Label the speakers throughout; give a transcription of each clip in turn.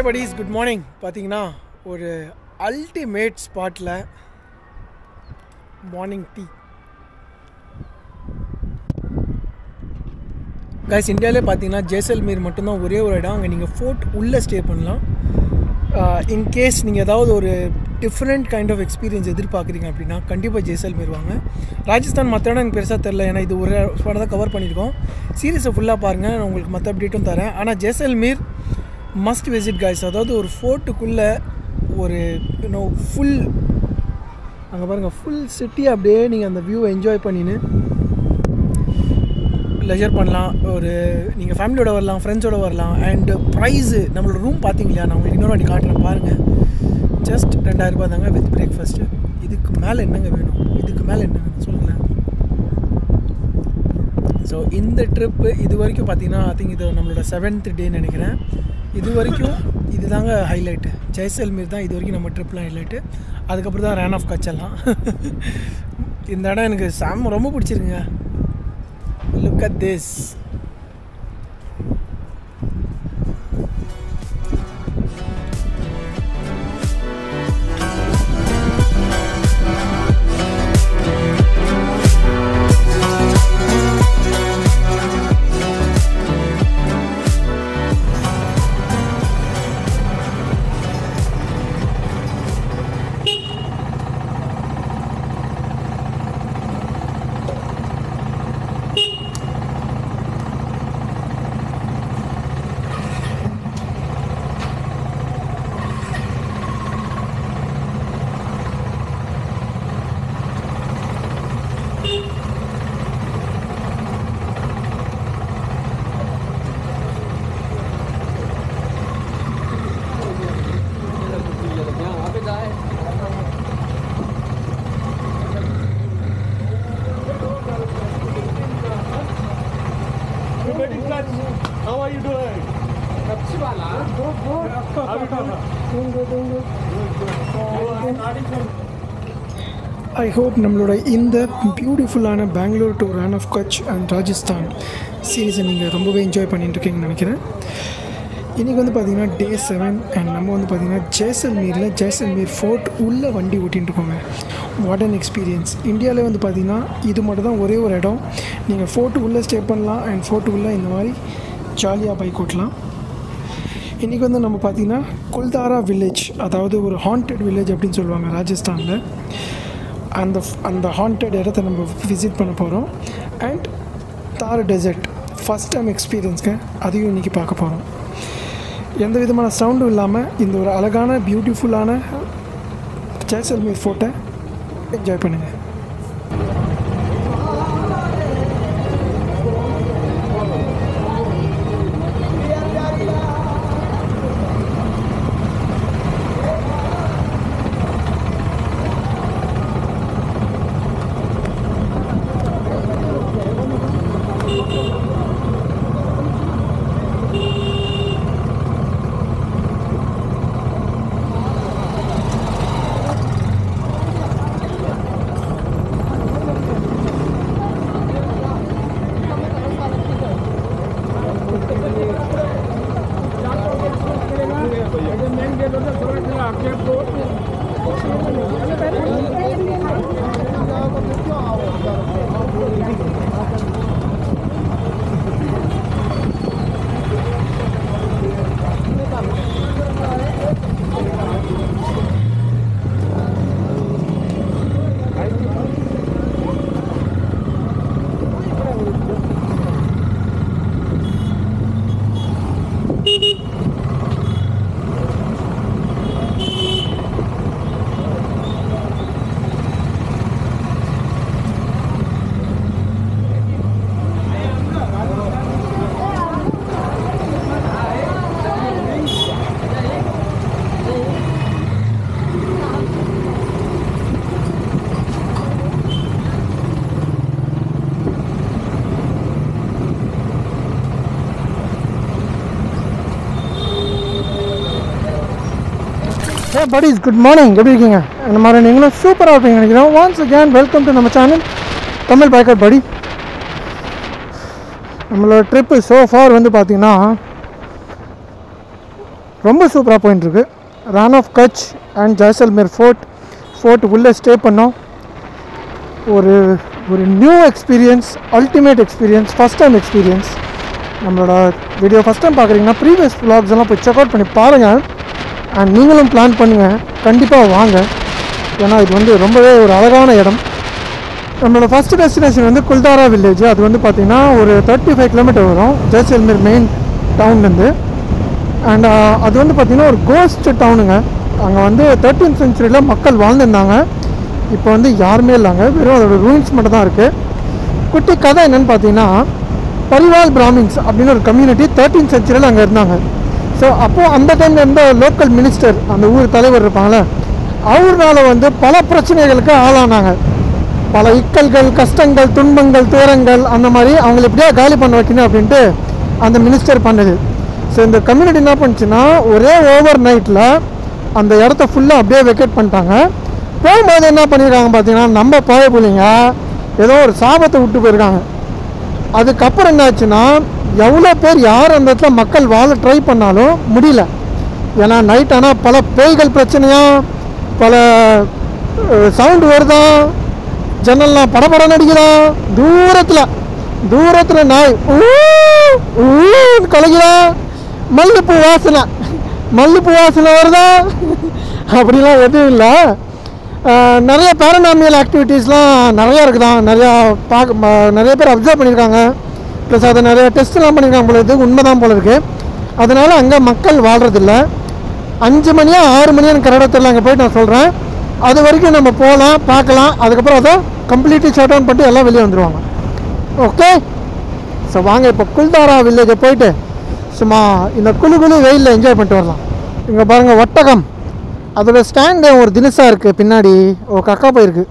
Speaker 1: buddies, good morning. பார்த்தீங்கன்னா ஒரு ultimate ஸ்பாட்டில் மார்னிங் டீ. கைஸ், இந்தியாவிலே பார்த்தீங்கன்னா ஜெய்சல்மீர் மட்டும்தான் ஒரே ஒரு இடம் அங்கே நீங்கள் ஃபோர்ட் உள்ளே ஸ்டே பண்ணலாம். இன்கேஸ் நீங்கள் ஏதாவது ஒரு டிஃப்ரெண்ட் கைண்ட் ஆஃப் எக்ஸ்பீரியன்ஸ் எதிர்பார்க்குறீங்க அப்படின்னா கண்டிப்பாக ஜெய்சல்மீர் வாங்க. ராஜஸ்தான் மற்ற இடம் எனக்கு பெருசாக தெரில, ஏன்னா இது ஒரு ஸ்பாட்டை தான் கவர் பண்ணியிருக்கோம். சீரீஸை ஃபுல்லாக பாருங்கள், நான் உங்களுக்கு மற்ற அப்டேட்டும் தரேன். ஆனால் ஜெய்சல்மீர் மஸ்ட் விசிட் கைஸ். அதாவது ஒரு ஃபோர்ட்டுக்குள்ளே ஒரு ஃபுல் அங்கே பாருங்கள், ஃபுல் சிட்டி அப்படியே நீங்கள் அந்த வியூவை என்ஜாய் பண்ணின்னு லெஜர் பண்ணலாம். ஒரு நீங்கள் ஃபேமிலியோட வரலாம், ஃப்ரெண்ட்ஸோடு வரலாம். அண்டு ப்ரைஸு நம்மளோட ரூம் பார்த்தீங்களா, நான் உங்களுக்கு இன்னொரு வாட்டி காட்டுறேன் பாருங்கள். ஜஸ்ட் 2000 ரூபா தாங்க வித் பிரேக்ஃபாஸ்ட்டு. இதுக்கு மேலே என்னங்க வேணும், இதுக்கு மேலே என்ன வேணும் சொல்லுங்களேன். ஸோ இந்த ட்ரிப்பு இது வரைக்கும் பார்த்தீங்கன்னா ஐ திங்க் இது நம்மளோட 7th டேன்னு நினைக்கிறேன். இது வரைக்கும் இது தாங்க ஹைலைட்டு. ஜெய்சல்மீர் தான் இது வரைக்கும் நம்ம ட்ரிப்லாம் ஹைலைட்டு. அதுக்கப்புறம் தான் ரேன் ஆஃப் கட்ச் எல்லாம். இந்த இடம் எனக்கு ரொம்ப பிடிச்சிருக்குங்க. Look at this.
Speaker 2: How are you doing?
Speaker 1: I hope நம்மளோட இந்த பியூட்டிஃபுல்லான Bangalore to Rann of Kutch and Rajasthan சீரீஸை நீங்கள் ரொம்பவே என்ஜாய் பண்ணிட்டு இருக்கீங்கன்னு நினைக்கிறேன். இன்றைக்கி வந்து பார்த்திங்கன்னா டே 7 அண்ட் நம்ம வந்து பார்த்திங்கன்னா ஜெய்சல்மீர் ஃபோர்ட் உள்ளே வண்டி ஓட்டிகிட்டு இருக்கோங்க. What an experience. இந்தியாவில் வந்து பார்த்திங்கன்னா இது மட்டும் தான் ஒரே ஒரு இடம் நீங்கள் ஃபோர்ட்டு உள்ளே ஸ்டே பண்ணலாம் அண்ட் ஃபோர்ட்டு உள்ளே இந்த மாதிரி ஜாலியாக பைக் ஓட்டலாம். இன்றைக்கி வந்து நம்ம பார்த்திங்கன்னா குல்தாரா வில்லேஜ், அதாவது ஒரு ஹாண்டட் வில்லேஜ் அப்படின்னு சொல்லுவாங்க ராஜஸ்தானில். அந்த ஹாண்டட் இடத்த நம்ம விசிட் பண்ண போகிறோம். அண்ட் தார் டெசர்ட் ஃபஸ்ட் டைம் எக்ஸ்பீரியன்ஸ்க்கு அதையும் இன்றைக்கி பார்க்க போகிறோம். எந்த விதமான சவுண்டும் இல்லாமல் இந்த ஒரு அழகான பியூட்டிஃபுல்லான ஜெய்சல்மீர் ஃபோர்ட்டை என்ஜாய் பண்ணுங்கள். Hey buddies, good morning. எப்படி இருக்கீங்க? இந்த மாதிரி நீங்களும் சூப்பராக இருப்பீங்க நினைக்கிறேன். ஒன்ஸ் அகேன் வெல்கம் டு நம்ம சேனல் தமிழ் பைக்கர் படி. நம்மளோட ட்ரிப்பு ஸோ ஃபார் வந்து பார்த்திங்கன்னா ரொம்ப சூப்பராக போயிட்டுருக்கு. Rann of Kutch and Jaisalmer fort உள்ளே ஸ்டே பண்ணோம். ஒரு ஒரு new experience, ultimate experience, first time experience. நம்மளோட வீடியோ ஃபஸ்ட் டைம் பார்க்குறீங்கன்னா ப்ரீவியஸ் vlogs எல்லாம் போய் செக் அவுட் பண்ணி பாருங்கள். அண்ட் நீங்களும் பிளான் பண்ணுங்கள், கண்டிப்பாக வாங்க. ஏன்னா இது வந்து ரொம்பவே ஒரு அழகான இடம். நம்மளோட ஃபஸ்ட்டு டெஸ்டினேஷன் வந்து குல்தாரா வில்லேஜ். அது வந்து பார்த்திங்கன்னா ஒரு 35 கிலோமீட்டர் வரும் ஜெய்சல்மேர் மெயின் டவுன்லேருந்து. அண்ட் அது வந்து பார்த்திங்கன்னா ஒரு கோஸ்ட் டவுனுங்க. அங்கே வந்து 13th சென்ச்சுரியில் மக்கள் வாழ்ந்துருந்தாங்க. இப்போ வந்து யாருமே இல்லைங்க, வெறும் அதோட ரூயின்ஸ் மட்டும் தான் இருக்குது. குட்டி கதை என்னென்னு பார்த்தீங்கன்னா, பரிவால் பிராமின்ஸ் அப்படின்னு ஒரு கம்யூனிட்டி 13th சென்ச்சுரியில் அங்கே இருந்தாங்க. ஸோ அப்போது அந்த டைமில் இருந்த லோக்கல் மினிஸ்டர், அந்த ஊர் தலைவர் இருப்பாங்களே, அவர்னால வந்து பல பிரச்சனைகளுக்கு ஆளானாங்க. பல இக்கல்கள், கஷ்டங்கள், துன்பங்கள், துயரங்கள், அந்த மாதிரி அவங்களை எப்படியா காலி பண்ண வைக்கணும் அப்படின்ட்டு அந்த மினிஸ்டர் பண்ணுது. ஸோ இந்த கம்யூனிட்டி என்ன பண்ணுச்சுன்னா, ஒரே ஓவர் நைட்டில் அந்த இடத்த ஃபுல்லாக அப்படியே வெக்கேட் பண்ணிட்டாங்க. போகும்போது என்ன பண்ணியிருக்காங்க பார்த்தீங்கன்னா, நம்ம பழைய பிள்ளைங்க ஏதோ ஒரு சாபத்தை விட்டு போயிருக்காங்க. அதுக்கப்புறம் என்ன ஆச்சுன்னா, எவ்வளோ பேர் யார் அந்த இடத்துல மக்கள் வாழ ட்ரை பண்ணாலும் முடியல. ஏன்னா நைட் ஆனால் பல பேய்கள் பிரச்சனையாக, பல சவுண்டு வருதான், ஜன்னல்லாம் படபடம் அடிக்கிறான், தூரத்தில் நாய் கலைக்கிறான், மல்லிப்பூ வாசனை வருதா, அப்படிலாம் எதுவும் இல்லை. நிறைய பேரனாமியல் ஆக்டிவிட்டீஸ்லாம் நிறையா இருக்குதான். நிறைய பேர் அப்சர்வ் பண்ணியிருக்காங்க. ப்ளஸ் அதை நிறைய டெஸ்ட்லாம் பண்ணியிருக்காங்க போல இருக்குது. உண்மைதான் போல இருக்குது. அதனால் அங்கே மக்கள் வாழ்கிறதில்ல. 5 மணியா 6 மணியான்னு கரடத்தில் அங்கே போய்ட்டு நான் சொல்கிறேன். அது வரைக்கும் நம்ம போகலாம், பார்க்கலாம். அதுக்கப்புறம் அதை கம்ப்ளீட்லி ஷட் டவுன் பண்ணிட்டு எல்லாம் வெளியே வந்துடுவாங்க. ஓகே, ஸோ வாங்க இப்போ குல்தாரா வில்லேஜை போயிட்டு சும்மா இந்த குழு வெயிலில் என்ஜாய் பண்ணிட்டு வரலாம். இங்கே பாருங்கள், ஒட்டகம். அதோட ஸ்டாண்டு ஒரு தினசாக இருக்குது. பின்னாடி ஒரு கக்கா போயிருக்கு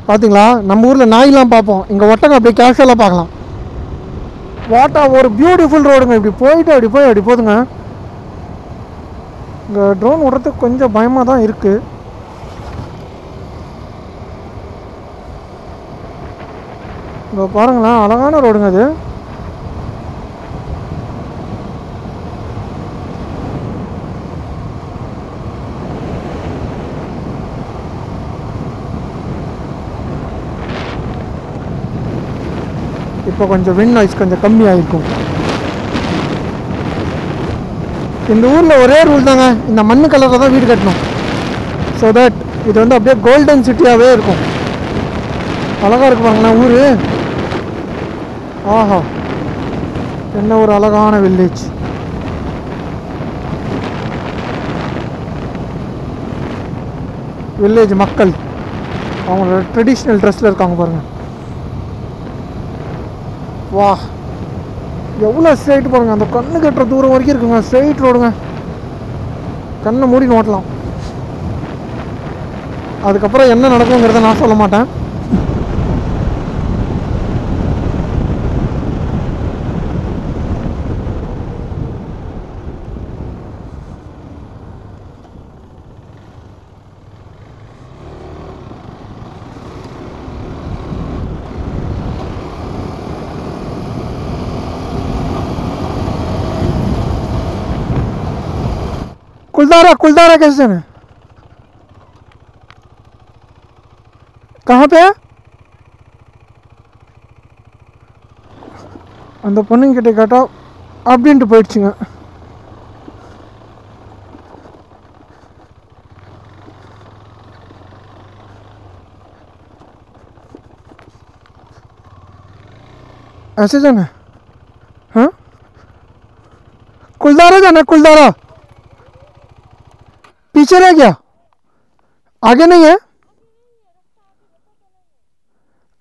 Speaker 1: பார்த்தீங்களா. நம்ம ஊரில் நாயெலாம் பார்ப்போம், இங்கே ஒட்டகம் அப்படியே கேஷுவலாக பார்க்கலாம். ஒரு பியூட்டிஃபுல் ரோடுங்க. இப்படி போயிட்டு அப்படி போதுங்க. இங்கே ட்ரோன் விடுறதுக்கு கொஞ்சம் பயமாக தான் இருக்குது. இங்கே பாருங்களேன், அழகான ரோடுங்க அது. இப்போ கொஞ்சம் விண்ட் நாய்ஸ் கொஞ்சம் கம்மியாகிருக்கும். இந்த ஊரில் ஒரே ரூல் தாங்க, இந்த மண்ணு கலரில் தான் வீடு கட்டணும். ஸோ தட் இது வந்து அப்படியே கோல்டன் சிட்டியாகவே இருக்கும். அழகாக இருக்கு பாருங்களேன் ஊர். ஆஹா, என்ன ஒரு அழகான வில்லேஜ். வில்லேஜ் மக்கள் அவங்களோட ட்ரெடிஷ்னல் ட்ரெஸ்ஸில் இருக்காங்க பாருங்கள். வா, எவ்வளோ ஸ்ட்ரைட் பாருங்கள். அந்த கண்ணு கட்டுற தூரம் வரைக்கும் இருக்குங்க, ஸ்ட்ரைட் ரோடுங்க. கண்ணை மூடின்னு ஓட்டலாம். அதுக்கப்புறம் என்ன நடக்குங்கிறத நான் சொல்ல மாட்டேன். कुलदारा कैसे जाना है? कहाँ पे है? அந்த பொண்ணுங்கிட்ட கேட்டா அப்படின்ட்டு போயிடுச்சுங்க. ऐसे जाना? हाँ, कुलदारा जाना, कुलदारा। पीछे रह गया, आगे नहीं है?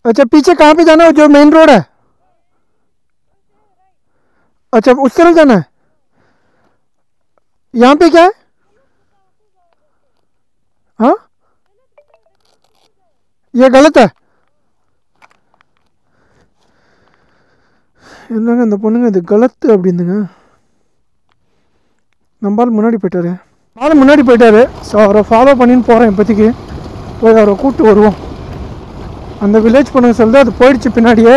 Speaker 1: अच्छा, पीछे कहाँ पे जाना है? जो मेन रोड है? अच्छा, उस तरफ जाना है। यहाँ पे क्या है? हाँ, ये गलत है. என்னங்க இந்த பொண்ணுங்க இது கலத்து அப்படிந்துங்க. நம்மளால் முன்னாடி போயிட்டாரு. ஸோ அவரை ஃபாலோ பண்ணின்னு போகிறேன். இப்போதைக்கு போய் அவரை கூப்பிட்டு வருவோம். அந்த வில்லேஜ் பொண்ணுங்க சொல்லுது அது போயிடுச்சு பின்னாடியே,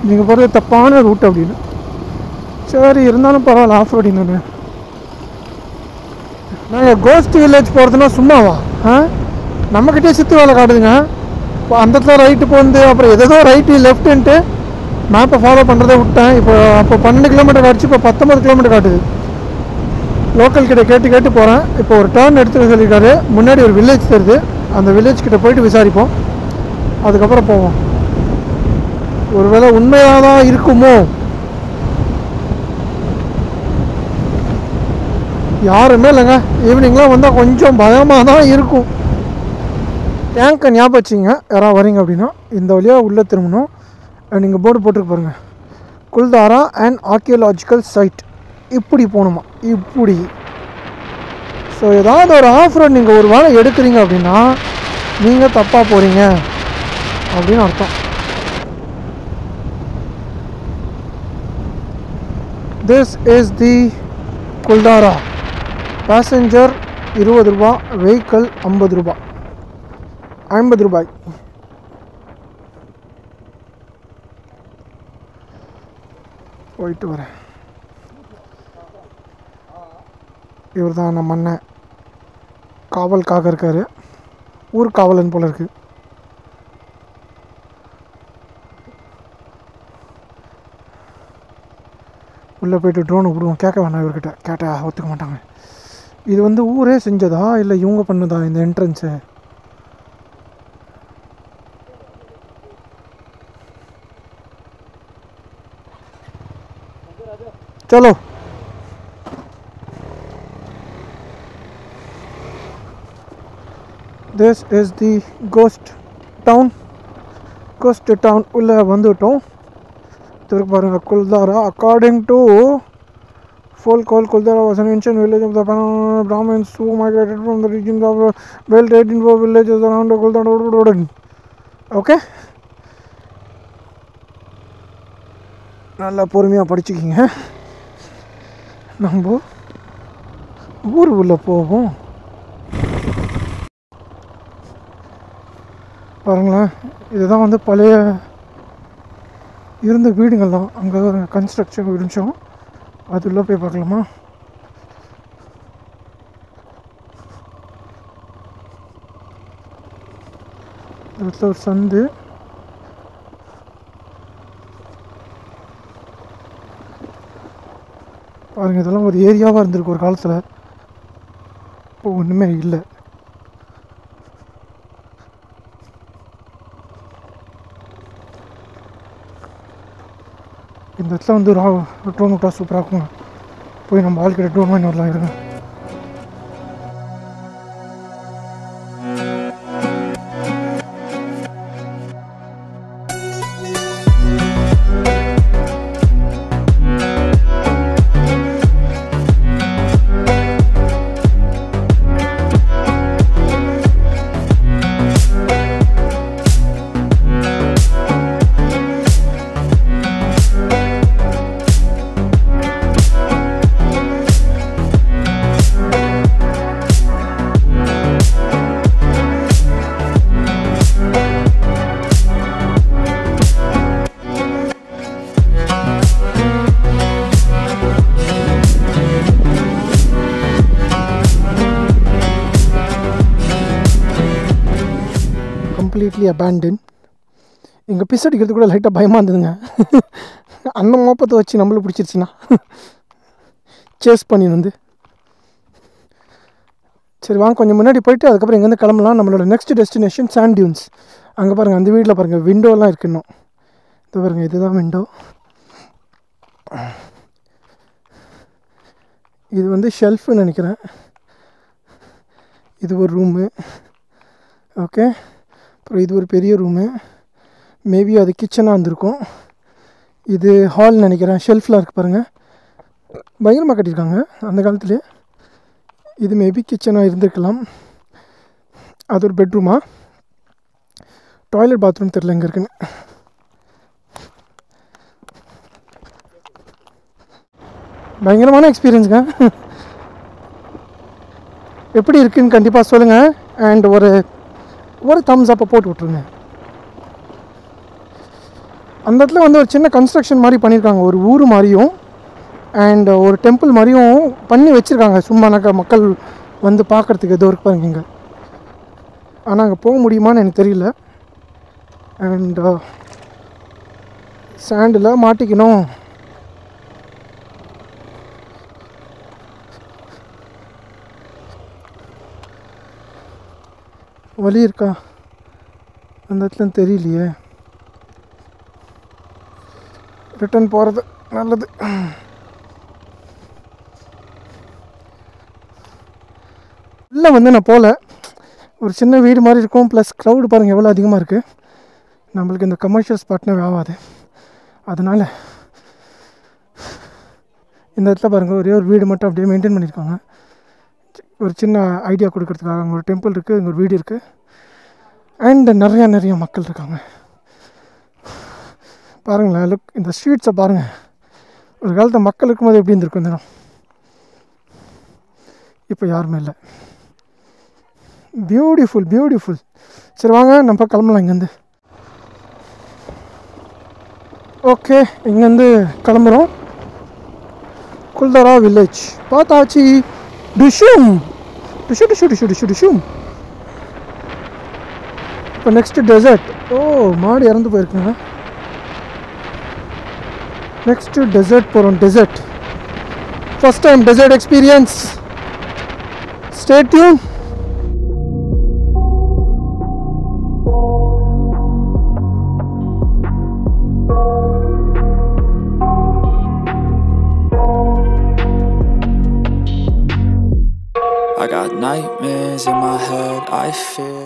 Speaker 1: நீங்கள் போகிறது தப்பான ரூட் அப்படின்னு. சரி, இருந்தாலும் பரவாயில்ல, ஆஃப் ரோடிங் தானே. நாங்கள் கோஸ்ட் வில்லேஜ் போகிறதுனா சும்மாவா நம்மக்கிட்டே சித்து வேலை காட்டுதுங்க. இப்போ அந்த இடத்துல ரைட்டு போந்து அப்புறம் எதோ ரைட்டு லெஃப்ட்டுன்ட்டு மேப்பை ஃபாலோ பண்ணுறதை விட்டேன். இப்போ 12 கிலோமீட்டர் காட்டுச்சு, இப்போ 19 கிலோமீட்டர் காட்டுது. லோக்கல் கிட்ட கேட்டு போகிறேன். இப்போ ஒரு டர்ன் எடுத்து சொல்லியிருக்காரு. முன்னாடி ஒரு வில்லேஜ் தெரியுது, அந்த வில்லேஜ் கிட்ட போயிட்டு விசாரிப்போம், அதுக்கப்புறம் போவோம். ஒருவேளை உண்மையாக தான் இருக்குமோ, யாருமே இல்லைங்க. ஈவினிங்லாம் வந்தால் கொஞ்சம் பயமாக தான் இருக்கும். டேங்கை ஞாபகம் வச்சிங்க, யாராவது வரீங்க அப்படின்னா இந்த வழியாக உள்ளே திரும்பணும். நீங்கள் போர்டு போட்டுருக்கு பாருங்கள், குல்தாரா அண்ட் ஆர்கியோலாஜிக்கல் சைட். இப்படி போகணுமா, இப்படி. ஸோ ஏதாவது ஒரு ஆஃப் ரோட் நீங்கள் ஒரு வேளை எடுக்கிறீங்க அப்படின்னா நீங்கள் தப்பாக போகிறீங்க அப்படின்னு அர்த்தம். This is the Kuldhara. Passenger 20 ரூபா, வெஹிக்கிள் 50 ரூபா. 50 ரூபாய். போயிட்டு வரேன். இவர் தான் நம்ம அண்ணன், காவலுக்காக இருக்கார். ஊர் காவலன் போல இருக்கு. உள்ளே போய்ட்டு ட்ரோனை விடுவோம். கேட்க வேணாம் இவர்கிட்ட, கேட்டால் ஒத்துக்க மாட்டாங்க. இது வந்து ஊரே செஞ்சதா இல்லை இவங்க பண்ணதா இந்த என்ட்ரன்ஸு? चलो this is the ghost town. உள்ள வந்துட்டோம். திருப்பி பாருங்க, Kuldhara. according to folklore, Kuldara was an ancient village of the Brahmins who migrated from the regions of well trade into villages around Kuldara. Okay, நல்லா பொறுமையாக படிச்சுக்கிங்க. நம்ம ஊர் உள்ள போவோம். பாருங்களேன், இதுதான் வந்து பழைய இருந்த வீடுங்கள் தான். அங்கே ஒரு கன்ஸ்ட்ரக்ஷன் இருந்துச்சோம், அது உள்ளே போய் பார்க்கலாமா? இடத்துல ஒரு சந்து. பாருங்கள், இதெல்லாம் ஒரு ஏரியாவாக இருந்திருக்கு ஒரு காலத்தில். இப்போ ஒன்றுமே இல்லை. இந்த இடத்துல வந்து ட்ரோன் விட்டா சூப்பராக இருக்குங்க. போய் நம்ம ஆள்கிட்ட ட்ரோன் வாங்கி வரலாம். இருங்க. Completely abandon. இங்கே பிஸ் அடிக்கிறது கூட லைட்டாக பயமாக இருந்ததுங்க. அந்த மோப்பத்தை வச்சு நம்மளை பிடிச்சிருச்சுன்னா சேஸ் பண்ணி வந்து. சரி வாங்க, கொஞ்சம் முன்னாடி போயிட்டு அதுக்கப்புறம் எங்கேருந்து கிளம்பலாம். நம்மளோட நெக்ஸ்ட் டெஸ்டினேஷன் சாண்ட் டியூன்ஸ். அங்கே பாருங்கள், அந்த வீட்டில் பாருங்கள், விண்டோலாம் இருக்குது இன்னும். இது பாருங்கள், இதுதான் விண்டோ. இது வந்து ஷெல்ஃப்னு நினைக்கிறேன். இது ஒரு ரூமு. ஓகே, அப்புறம் இது ஒரு பெரிய ரூமு. மேபி அது கிச்சனாக இருந்திருக்கும். இது ஹால் நினைக்கிறேன். ஷெல்ஃபில் இருக்குது பாருங்கள், பயங்கரமாக கட்டியிருக்காங்க அந்த காலத்துலேயே. இது மேபி கிச்சனாக இருந்திருக்கலாம். அது ஒரு பெட்ரூமா? டாய்லெட் பாத்ரூம் தெரில எங்கே இருக்குன்னு. பயங்கரமான எக்ஸ்பீரியன்ஸுங்க. எப்படி இருக்குதுன்னு கண்டிப்பாக சொல்லுங்கள். அண்ட் ஒரு தம்ஸ் அப்போ போட்டு விட்ருங்க. அந்த இடத்துல வந்து ஒரு சின்ன கன்ஸ்ட்ரக்ஷன் மாதிரி பண்ணியிருக்காங்க, ஒரு ஊர் மாதிரியும் அண்ட் ஒரு டெம்பிள் மாதிரியும் பண்ணி வச்சுருக்காங்க. சும்மா மக்கள் வந்து பார்க்குறதுக்கு ஏதோ இருக்கு பாருங்க இங்கே. ஆனால் அங்கே போக முடியுமான்னு எனக்கு தெரியல. அண்ட் சாண்டில் மாட்டிக்கணும். வழி இருக்கா அந்த இடத்துல தெரியலையே. ரிட்டர்ன் போகிறது நல்லது. உள்ளே வந்து நான் போகல. ஒரு சின்ன வீடு மாதிரி இருக்கும். ப்ளஸ் க்ரௌடு பாருங்கள் எவ்வளோ அதிகமாக இருக்குது. நம்மளுக்கு இந்த கமர்ஷியல் ஸ்பாட்னு ஆகாது. அதனால் இந்த இடத்துல பாருங்கள் ஒரே ஒரு வீடு மட்டும் அப்படியே மெயின்டைன் பண்ணியிருக்காங்க. ஒரு சின்ன ஐடியா கொடுக்கறதுக்காக. அங்கே ஒரு டெம்பிள் இருக்குது, இங்கே ஒரு வீடு இருக்குது. அண்ட் நிறையா மக்கள் இருக்காங்க. பாருங்களேன், லுக் இந்த ஸ்ட்ரீட்ஸை பாருங்கள். ஒரு காலத்தில் மக்கள் இருக்கும்போது எப்படி இருந்திருக்கும் இந்த இடம். இப்போ யாருமே இல்லை. பியூட்டிஃபுல். சரி வாங்க நம்ம கிளம்பலாம் இங்கேருந்து. ஓகே, இங்கேருந்து கிளம்புறோம். குல்தரா வில்லேஜ் பார்த்தாச்சு. டிஷும். இப்போ நெக்ஸ்ட்டு டெசர்ட். ஓ, மாடு இறந்து போயிருக்குங்க. நெக்ஸ்ட்டு டெசர்ட் போகிறோம். Desert first time desert experience. Stay tune.
Speaker 3: I got nightmares in my head, I fear